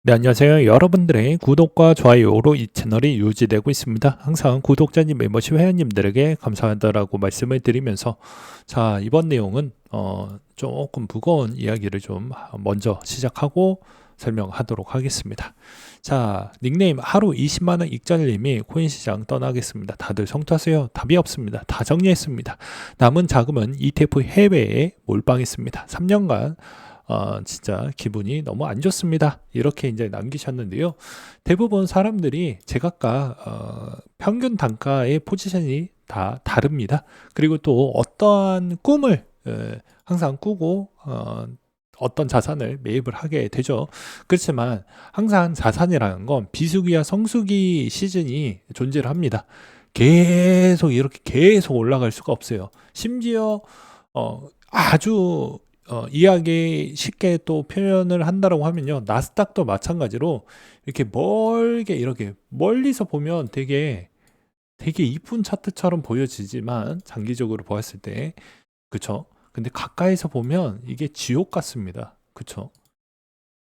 네, 안녕하세요. 여러분들의 구독과 좋아요로 이 채널이 유지되고 있습니다. 항상 구독자님, 멤버십 회원님들에게 감사하다라고 말씀을 드리면서 자, 이번 내용은 조금 무거운 이야기를 좀 먼저 시작하고 설명하도록 하겠습니다. 자, 닉네임 하루 20만원 익절님이 코인시장 떠나겠습니다. 다들 성투하세요. 답이 없습니다. 다 정리했습니다. 남은 자금은 ETF 해외에 몰빵했습니다. 3년간 진짜 기분이 너무 안 좋습니다. 이렇게 이제 남기셨는데요. 대부분 사람들이 제각각 평균 단가의 포지션이 다 다릅니다. 그리고 또 어떠한 꿈을 항상 꾸고 어떤 자산을 매입을 하게 되죠. 그렇지만 항상 자산이라는 건 비수기와 성수기 시즌이 존재를 합니다. 계속 이렇게 계속 올라갈 수가 없어요. 심지어 아주 이해하기 쉽게 또 표현을 한다라고 하면요. 나스닥도 마찬가지로 이렇게 멀게 이렇게 멀리서 보면 되게 이쁜 차트처럼 보여지지만 장기적으로 보았을 때 그쵸? 근데 가까이서 보면 이게 지옥 같습니다. 그쵸?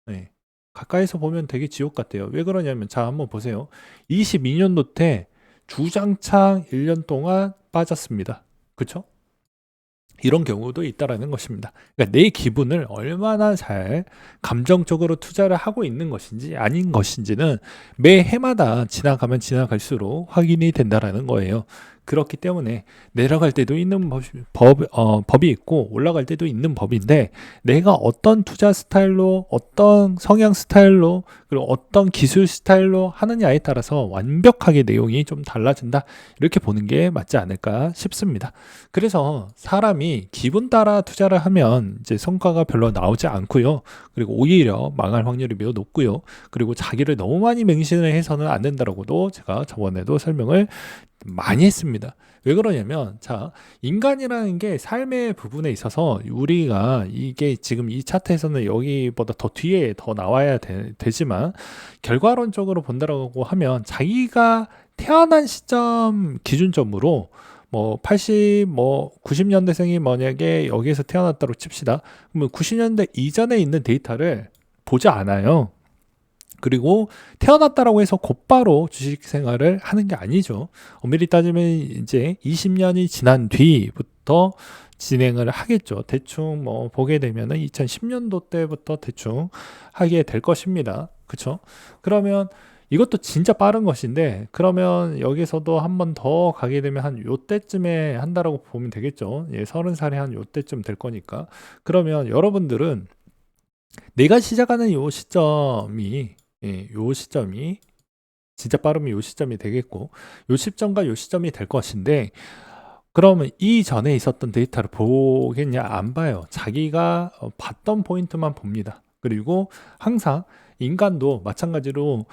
네. 가까이서 보면 되게 지옥 같아요. 왜 그러냐면 자 한번 보세요. 22년도 때 주장창 1년 동안 빠졌습니다. 그쵸? 이런 경우도 있다라는 것입니다. 그러니까 내 기분을 얼마나 잘 감정적으로 투자를 하고 있는 것인지 아닌 것인지는 매 해마다 지나가면 지나갈수록 확인이 된다라는 거예요. 그렇기 때문에 내려갈 때도 있는 법이 있고 올라갈 때도 있는 법인데 내가 어떤 투자 스타일로 어떤 성향 스타일로 그리고 어떤 기술 스타일로 하느냐에 따라서 완벽하게 내용이 좀 달라진다 이렇게 보는 게 맞지 않을까 싶습니다. 그래서 사람이 기분 따라 투자를 하면 이제 성과가 별로 나오지 않고요. 그리고 오히려 망할 확률이 매우 높고요. 그리고 자기를 너무 많이 맹신을 해서는 안 된다라고도 제가 저번에도 설명을 많이 했습니다. 왜 그러냐면, 자, 인간이라는 게 삶의 부분에 있어서 우리가 이게 지금 이 차트에서는 여기보다 더 뒤에 더 나와야 되지만, 결과론적으로 본다라고 하면 자기가 태어난 시점 기준점으로 뭐 80, 뭐 90년대생이 만약에 여기에서 태어났다고 칩시다. 그러면 90년대 이전에 있는 데이터를 보지 않아요. 그리고 태어났다라고 해서 곧바로 주식 생활을 하는 게 아니죠. 엄밀히 따지면 이제 20년이 지난 뒤부터 진행을 하겠죠. 대충 뭐 보게 되면은 2010년도 때부터 대충 하게 될 것입니다. 그쵸? 그러면 이것도 진짜 빠른 것인데 그러면 여기서도 한 번 더 가게 되면 한 요때쯤에 한다라고 보면 되겠죠. 예, 30살이 한 요때쯤 될 거니까. 그러면 여러분들은 내가 시작하는 요 시점이 요 시점이 진짜 빠르면 요 시점이 되겠고 요 시점과 요 시점이 될 것인데 그러면 이전에 있었던 데이터를 보겠냐? 안 봐요. 자기가 봤던 포인트만 봅니다. 그리고 항상 인간도 마찬가지로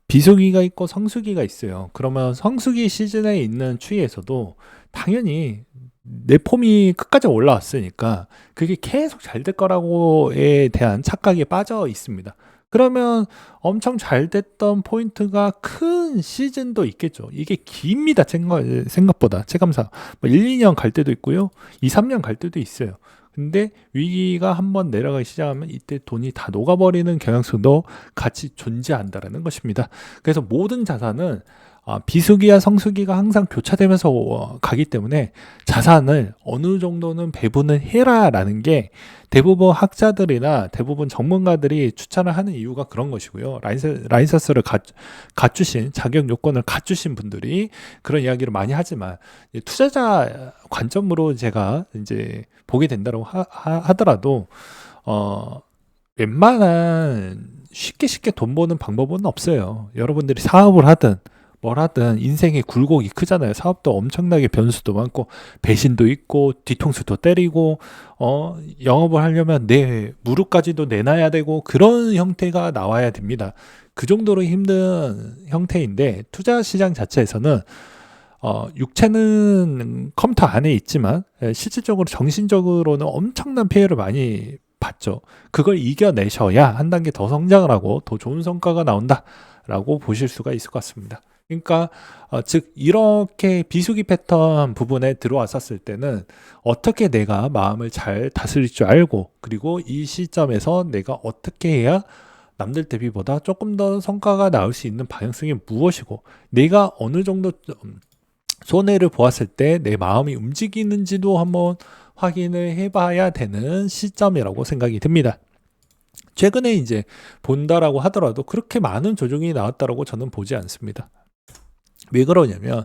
비수기가 있고 성수기가 있어요. 그러면 성수기 시즌에 있는 추이에서도 당연히 내 폼이 끝까지 올라왔으니까 그게 계속 잘 될 거라고에 대한 착각에 빠져 있습니다. 그러면 엄청 잘 됐던 포인트가 큰 시즌도 있겠죠. 이게 깁니다. 생각보다. 체감상. 뭐 1, 2년 갈 때도 있고요. 2, 3년 갈 때도 있어요. 근데 위기가 한번 내려가기 시작하면 이때 돈이 다 녹아버리는 경향성도 같이 존재한다라는 것입니다. 그래서 모든 자산은 비수기와 성수기가 항상 교차되면서 가기 때문에 자산을 어느 정도는 배분을 해라라는 게 대부분 학자들이나 대부분 전문가들이 추천을 하는 이유가 그런 것이고요. 라이선스를 갖추신 자격 요건을 갖추신 분들이 그런 이야기를 많이 하지만 투자자 관점으로 제가 이제 보게 된다고 하더라도 웬만한 쉽게 돈 버는 방법은 없어요. 여러분들이 사업을 하든 뭘 하든 인생의 굴곡이 크잖아요. 사업도 엄청나게 변수도 많고 배신도 있고 뒤통수도 때리고 영업을 하려면 내 무릎까지도 내놔야 되고 그런 형태가 나와야 됩니다. 그 정도로 힘든 형태인데 투자 시장 자체에서는 육체는 컴퓨터 안에 있지만 실질적으로 정신적으로는 엄청난 피해를 많이 봤죠. 그걸 이겨내셔야 한 단계 더 성장을 하고 더 좋은 성과가 나온다라고 보실 수가 있을 것 같습니다. 그러니까 즉 이렇게 비수기 패턴 부분에 들어왔었을 때는 어떻게 내가 마음을 잘 다스릴 줄 알고 그리고 이 시점에서 내가 어떻게 해야 남들 대비보다 조금 더 성과가 나올 수 있는 방향성이 무엇이고 내가 어느 정도 손해를 보았을 때 내 마음이 움직이는지도 한번 확인을 해봐야 되는 시점이라고 생각이 듭니다. 최근에 이제 본다라고 하더라도 그렇게 많은 조정이 나왔다라고 저는 보지 않습니다. 왜 그러냐면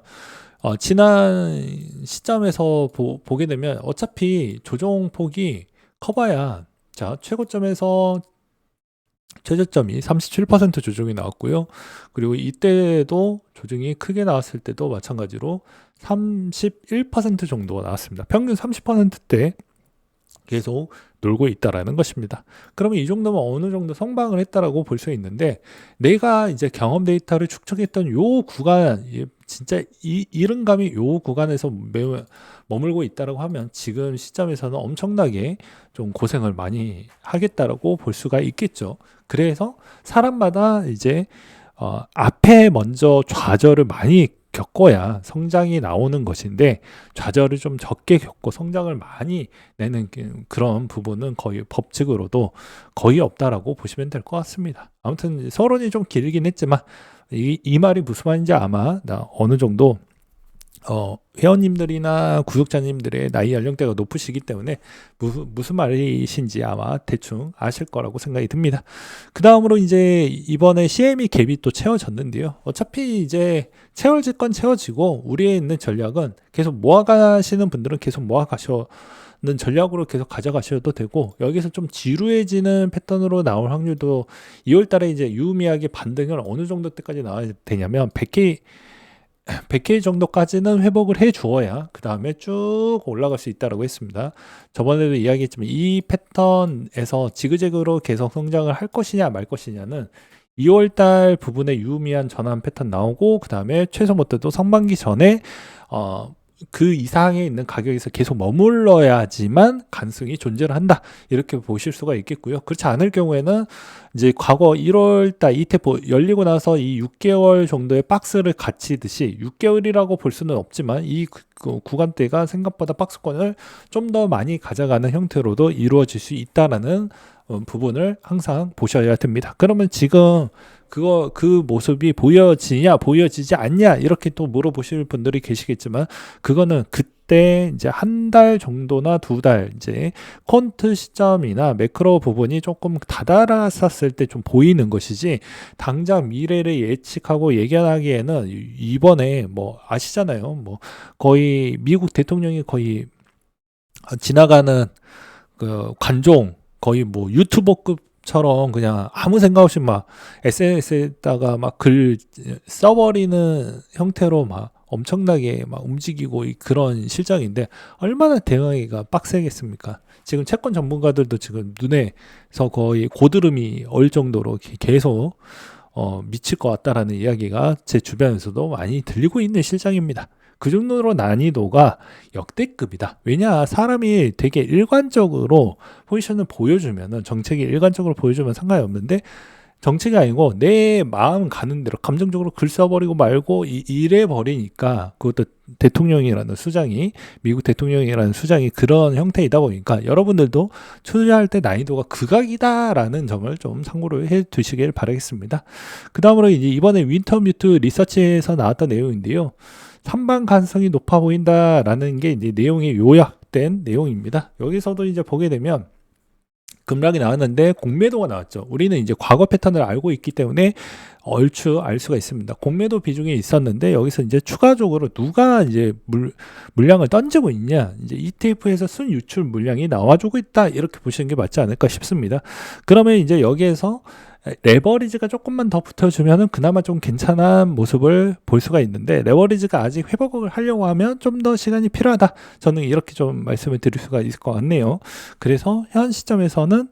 지난 시점에서 보게 되면 어차피 조정폭이 커봐야 자 최고점에서 최저점이 37% 조정이 나왔고요. 그리고 이때도 조정이 크게 나왔을 때도 마찬가지로 31% 정도가 나왔습니다. 평균 30%대 계속 놀고 있다라는 것입니다. 그러면 이 정도면 어느 정도 성방을 했다라고 볼 수 있는데 내가 이제 경험 데이터를 축적했던 요 구간 진짜 이른감이 요 구간에서 머물고 있다라고 하면 지금 시점에서는 엄청나게 좀 고생을 많이 하겠다라고 볼 수가 있겠죠. 그래서 사람마다 이제 앞에 먼저 좌절을 많이 겪어야 성장이 나오는 것인데 좌절을 좀 적게 겪고 성장을 많이 내는 그런 부분은 거의 법칙으로도 거의 없다라고 보시면 될 것 같습니다. 아무튼 서론이 좀 길긴 했지만 이 말이 무슨 말인지 아마 어느 정도 회원님들이나 구독자님들의 나이 연령대가 높으시기 때문에 무슨 말이신지 아마 대충 아실 거라고 생각이 듭니다. 그 다음으로 이제 이번에 CME 갭이 또 채워졌는데요. 어차피 이제 채워질 건 채워지고 우리에 있는 전략은 계속 모아가시는 분들은 계속 모아가셔는 전략으로 계속 가져가셔도 되고 여기서 좀 지루해지는 패턴으로 나올 확률도 2월 달에 이제 유의미하게 반등을 어느 정도 때까지 나와야 되냐면 100K 정도까지는 회복을 해 주어야 그 다음에 쭉 올라갈 수 있다고 했습니다. 저번에도 이야기했지만 이 패턴에서 지그재그로 계속 성장을 할 것이냐 말 것이냐는 2월달 부분에 유의미한 전환 패턴 나오고 그 다음에 최소 모터도 상반기 전에 그 이상에 있는 가격에서 계속 머물러야지만 가능성이 존재를 한다 이렇게 보실 수가 있겠고요. 그렇지 않을 경우에는 이제 과거 1월달 ETF 열리고 나서 이 6개월 정도의 박스를 갇히듯이 6개월이라고 볼 수는 없지만 이 구간대가 생각보다 박스권을 좀 더 많이 가져가는 형태로도 이루어질 수 있다라는 부분을 항상 보셔야 됩니다. 그러면 지금 그 모습이 보여지냐 보여지지 않냐 이렇게 또 물어보실 분들이 계시겠지만 그거는 그때 이제 한 달 정도나 2달 이제 퀀트 시점이나 매크로 부분이 조금 다다랐었을 때 좀 보이는 것이지 당장 미래를 예측하고 예견하기에는 이번에 뭐 아시잖아요. 뭐 거의 미국 대통령이 거의 지나가는 그 관종 거의 뭐 유튜버급처럼 그냥 아무 생각 없이 막 SNS에다가 막 글 써버리는 형태로 막 엄청나게 막 움직이고 그런 실정인데 얼마나 대응하기가 빡세겠습니까? 지금 채권 전문가들도 지금 눈에서 거의 고드름이 얼 정도로 계속 미칠 것 같다라는 이야기가 제 주변에서도 많이 들리고 있는 실정입니다. 그 정도로 난이도가 역대급이다. 왜냐 사람이 되게 일관적으로 포지션을 보여주면은 정책이 일관적으로 보여주면 상관이 없는데 정책이 아니고 내 마음 가는 대로 감정적으로 글 써버리고 말고 이래 버리니까 그것도 대통령이라는 수장이 미국 대통령이라는 수장이 그런 형태이다 보니까 여러분들도 투자할 때 난이도가 극악이다라는 점을 좀 참고로 해 두시길 바라겠습니다. 그 다음으로 이제 이번에 윈터뮤트 리서치에서 나왔던 내용인데요. 상방 가능성이 높아 보인다라는 게 이제 내용이 요약된 내용입니다. 여기서도 이제 보게 되면 급락이 나왔는데 공매도가 나왔죠. 우리는 이제 과거 패턴을 알고 있기 때문에 얼추 알 수가 있습니다. 공매도 비중이 있었는데 여기서 이제 추가적으로 누가 이제 물량을 던지고 있냐, 이제 ETF에서 순 유출 물량이 나와주고 있다 이렇게 보시는 게 맞지 않을까 싶습니다. 그러면 이제 여기에서 레버리지가 조금만 더 붙어주면은 그나마 좀 괜찮은 모습을 볼 수가 있는데 레버리지가 아직 회복을 하려고 하면 좀 더 시간이 필요하다. 저는 이렇게 좀 말씀을 드릴 수가 있을 것 같네요. 그래서 현 시점에서는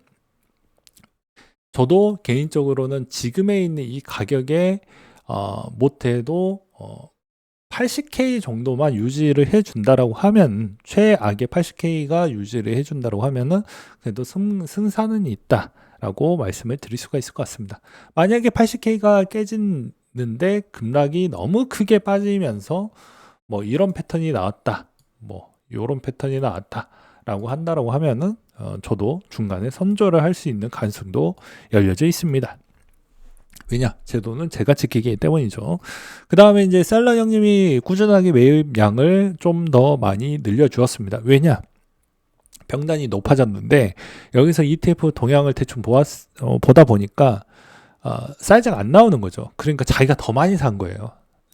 저도 개인적으로는 지금에 있는 이 가격에 못해도 80K 정도만 유지를 해준다라고 하면 최악의 80K가 유지를 해준다고 하면은 그래도 승산은 있다. 라고 말씀을 드릴 수가 있을 것 같습니다. 만약에 80K가 깨지는데 급락이 너무 크게 빠지면서 뭐 이런 패턴이 나왔다, 뭐 이런 패턴이 나왔다 라고 한다라고 하면은 저도 중간에 선조를 할 수 있는 가능성도 열려져 있습니다. 왜냐? 제 돈은 제가 지키기 때문이죠. 그 다음에 이제 셀러 형님이 꾸준하게 매입량을 좀 더 많이 늘려주었습니다. 왜냐? 병단이 높아졌는데 여기서 ETF 동향을 대충 보다 보니까 사이즈가 안 나오는 거죠. 그러니까 자기가 더 많이 산 거예요.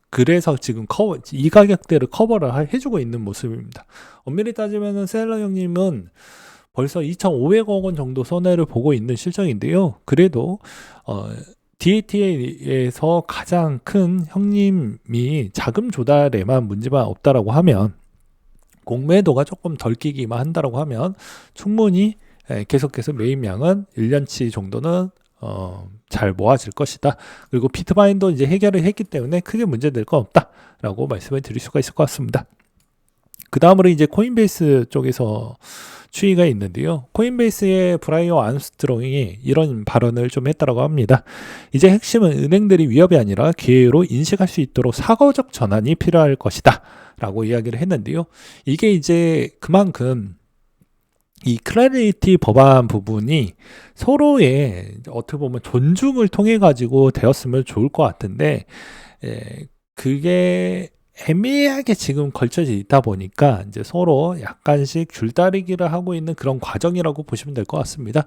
그래서 지금 이 가격대를 커버를 해주고 있는 모습입니다. 엄밀히 따지면은 셀러 형님은 벌써 2,500억 원 정도 손해를 보고 있는 실정인데요. 그래도 DATA에서 가장 큰 형님이 자금 조달에만 문제만 없다라고 하면, 공매도가 조금 덜 끼기만 한다라고 하면 충분히 계속해서 매입량은 1년치 정도는 잘 모아질 것이다. 그리고 비트마인도 이제 해결을 했기 때문에 크게 문제될 건 없다라고 말씀을 드릴 수가 있을 것 같습니다. 그 다음으로 이제 코인베이스 쪽에서 추이가 있는데요. 코인베이스의 브라이어 암스트롱이 이런 발언을 좀 했다라고 합니다. 이제 핵심은 은행들이 위협이 아니라 기회로 인식할 수 있도록 사고적 전환이 필요할 것이다 라고 이야기를 했는데요. 이게 이제 그만큼 이 클래리티 법안 부분이 서로의 어떻게 보면 존중을 통해 가지고 되었으면 좋을 것 같은데, 그게 애매하게 지금 걸쳐져 있다 보니까 이제 서로 약간씩 줄다리기를 하고 있는 그런 과정이라고 보시면 될 것 같습니다.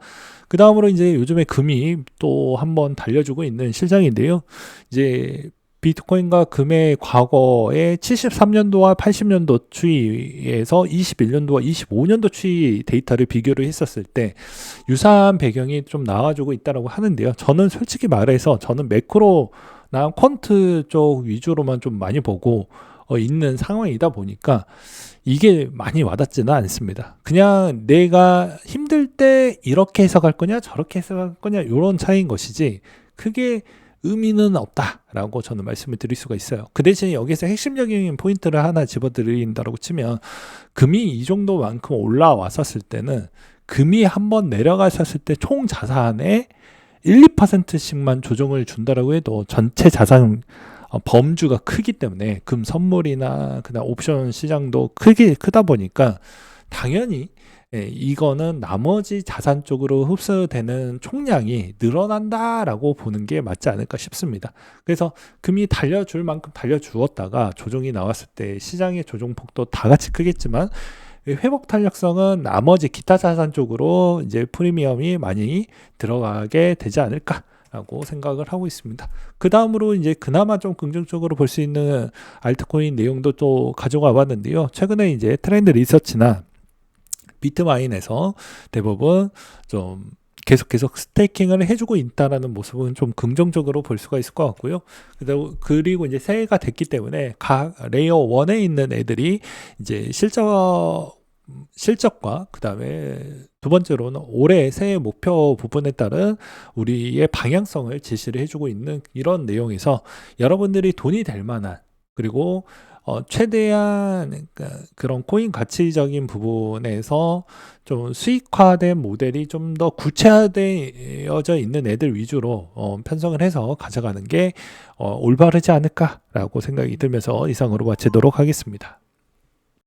그 다음으로 이제 요즘에 금이 또 한번 달려주고 있는 실정인데요. 이제 비트코인과 금의 과거에 73년도와 80년도 추이에서 21년도와 25년도 추이 데이터를 비교를 했었을 때 유사한 배경이 좀 나와주고 있다고 하는데요. 저는 솔직히 말해서 저는 매크로나 퀀트 쪽 위주로만 좀 많이 보고 있는 상황이다 보니까 이게 많이 와닿지는 않습니다. 그냥 내가 힘들 때 이렇게 해석할 거냐 저렇게 해석할 거냐 이런 차이인 것이지 크게 의미는 없다라고 저는 말씀을 드릴 수가 있어요. 그 대신 여기서 핵심적인 포인트를 하나 집어드린다고 치면, 금이 이 정도만큼 올라왔었을 때는, 금이 한번 내려갔었을 때 총 자산의 1, 2%씩만 조정을 준다라고 해도 전체 자산 범주가 크기 때문에 금 선물이나 그다음 옵션 시장도 크다 보니까 당연히 이거는 나머지 자산 쪽으로 흡수되는 총량이 늘어난다라고 보는 게 맞지 않을까 싶습니다. 그래서 금이 달려줄 만큼 달려주었다가 조정이 나왔을 때 시장의 조정폭도 다 같이 크겠지만 회복 탄력성은 나머지 기타 자산 쪽으로 이제 프리미엄이 많이 들어가게 되지 않을까라고 생각을 하고 있습니다. 그 다음으로 이제 그나마 좀 긍정적으로 볼 수 있는 알트코인 내용도 또 가져가 봤는데요. 최근에 이제 트렌드 리서치나 비트마인에서 대부분 좀 계속 스테이킹을 해주고 있다라는 모습은 좀 긍정적으로 볼 수가 있을 것 같고요. 그리고 이제 새해가 됐기 때문에 각 레이어 1에 있는 애들이 이제 실적과 그 다음에 두 번째로는 올해 새해 목표 부분에 따른 우리의 방향성을 제시를 해주고 있는 이런 내용에서 여러분들이 돈이 될 만한, 그리고 최대한 그런 코인 가치적인 부분에서 좀 수익화된 모델이 좀 더 구체화되어져 있는 애들 위주로 편성을 해서 가져가는 게 올바르지 않을까라고 생각이 들면서 이상으로 마치도록 하겠습니다.